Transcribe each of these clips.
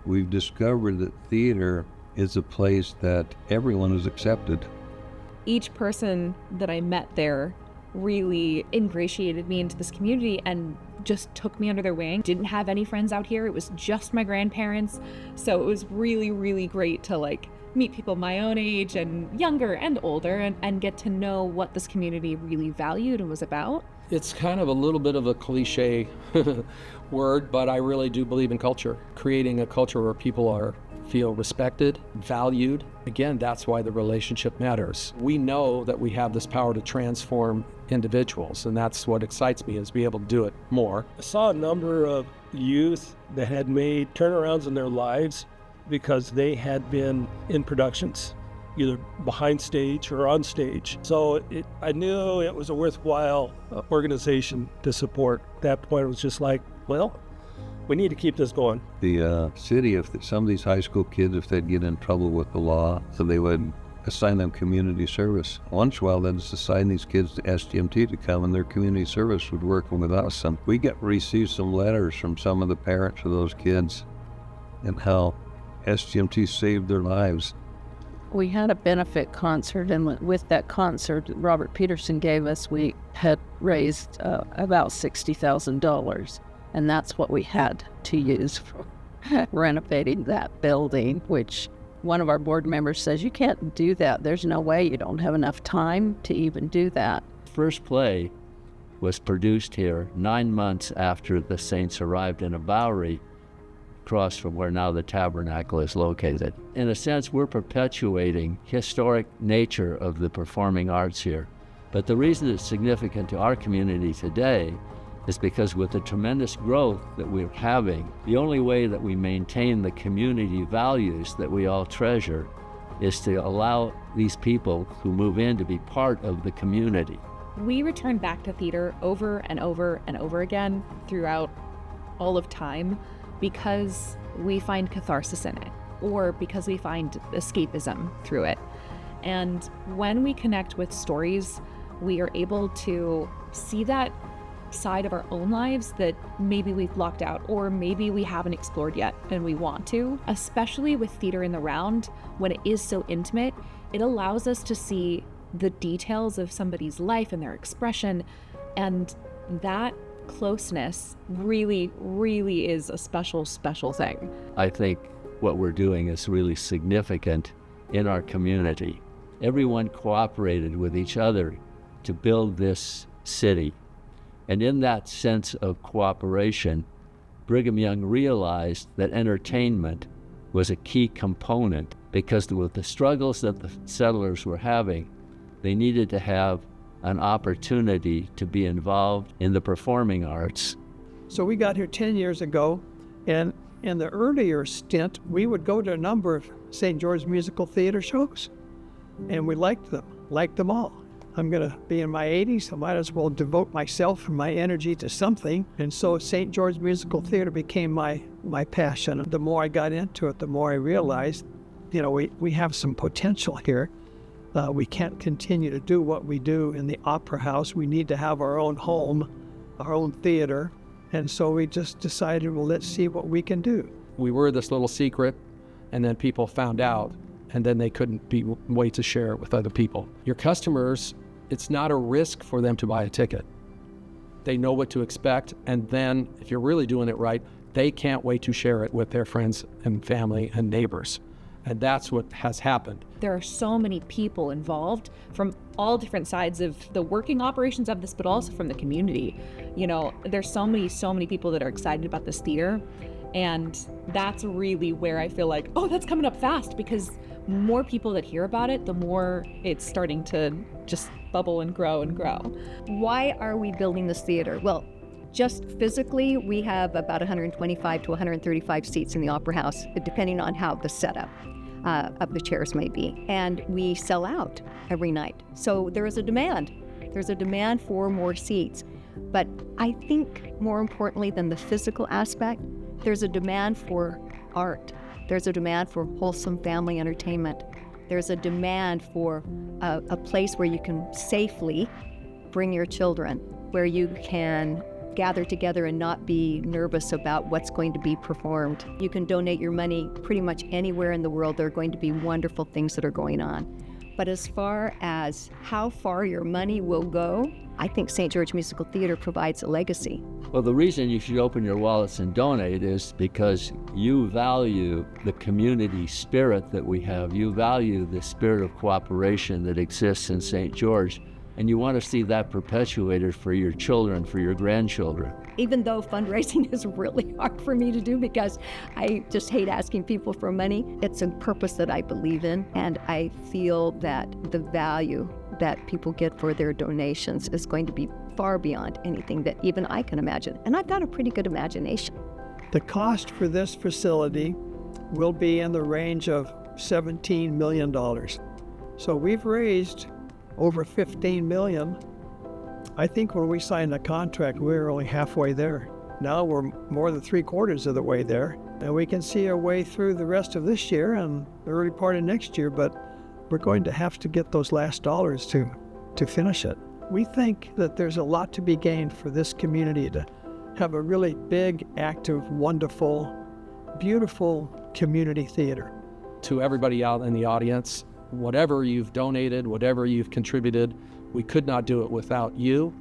We've discovered that theater is a place that everyone is accepted. Each person that I met there really ingratiated me into this community and just took me under their wing. Didn't have any friends out here. It was just my grandparents. So it was really, really great to meet people my own age and younger and older and get to know what this community really valued and was about. It's kind of a little bit of a cliche word, but I really do believe in culture. Creating a culture where people feel respected, valued. Again, that's why the relationship matters. We know that we have this power to transform individuals, and that's what excites me, is be able to do it more. I saw a number of youth that had made turnarounds in their lives because they had been in productions, either behind stage or on stage. So I knew it was a worthwhile organization to support. At that point, it was just like, well, we need to keep this going. The city, if some of these high school kids, if they'd get in trouble with the law, so they would assign them community service. Once in a while, they'd just assign these kids to SGMT to come, and their community service would work with us. And we received some letters from some of the parents of those kids and how SGMT saved their lives. We had a benefit concert, and with that concert Robert Peterson gave us, we had raised about $60,000, and that's what we had to use for renovating that building, which one of our board members says, you can't do that. There's no way. You don't have enough time to even do that. First play was produced here 9 months after the Saints arrived in a Bowery across from where now the Tabernacle is located. In a sense, we're perpetuating historic nature of the performing arts here. But the reason it's significant to our community today is because with the tremendous growth that we're having, the only way that we maintain the community values that we all treasure is to allow these people who move in to be part of the community. We return back to theater over and over and over again throughout all of time because we find catharsis in it, or because we find escapism through it. And when we connect with stories, we are able to see that side of our own lives that maybe we've blocked out, or maybe we haven't explored yet and we want to. Especially with Theater in the Round, when it is so intimate, it allows us to see the details of somebody's life and their expression, and that closeness really, really is a special, special thing. I think what we're doing is really significant in our community. Everyone cooperated with each other to build this city. And in that sense of cooperation, Brigham Young realized that entertainment was a key component, because with the struggles that the settlers were having, they needed to have an opportunity to be involved in the performing arts. So we got here 10 years ago, and in the earlier stint, we would go to a number of St. George Musical Theater shows, and we liked them all. I'm going to be in my 80s, so I might as well devote myself and my energy to something. And so St. George Musical Theater became my passion. The more I got into it, the more I realized, we have some potential here. We can't continue to do what we do in the Opera House. We need to have our own home, our own theater. And so we just decided, well, let's see what we can do. We were this little secret, and then people found out, and then they couldn't wait to share it with other people. Your customers, it's not a risk for them to buy a ticket. They know what to expect, and then if you're really doing it right, they can't wait to share it with their friends and family and neighbors. And that's what has happened. There are so many people involved from all different sides of the working operations of this, but also from the community. There's so many people that are excited about this theater. And that's really where I feel like, oh, that's coming up fast, because more people that hear about it, the more it's starting to just bubble and grow and grow. Why are we building this theater? Well, just physically, we have about 125 to 135 seats in the Opera House, depending on how the setup of the chairs may be. And we sell out every night. So there is a demand. There's a demand for more seats. But I think more importantly than the physical aspect, there's a demand for art. There's a demand for wholesome family entertainment. There's a demand for a place where you can safely bring your children, where you can gather together and not be nervous about what's going to be performed. You can donate your money pretty much anywhere in the world. There are going to be wonderful things that are going on. But as far as how far your money will go, I think St. George Musical Theater provides a legacy. Well, the reason you should open your wallets and donate is because you value the community spirit that we have. You value the spirit of cooperation that exists in St. George, and you want to see that perpetuated for your children, for your grandchildren. Even though fundraising is really hard for me to do because I just hate asking people for money, it's a purpose that I believe in, and I feel that the value that people get for their donations is going to be far beyond anything that even I can imagine. And I've got a pretty good imagination. The cost for this facility will be in the range of $17 million. So we've raised over $15 million. I think when we signed the contract, we were only halfway there. Now we're more than 3/4 of the way there. And we can see our way through the rest of this year and the early part of next year, but we're going to have to get those last dollars to finish it. We think that there's a lot to be gained for this community to have a really big, active, wonderful, beautiful community theater. To everybody out in the audience, whatever you've donated, whatever you've contributed, we could not do it without you,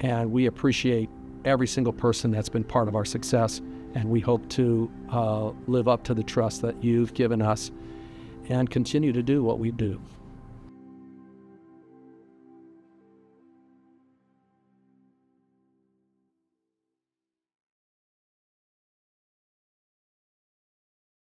and we appreciate every single person that's been part of our success, and we hope to live up to the trust that you've given us and continue to do what we do.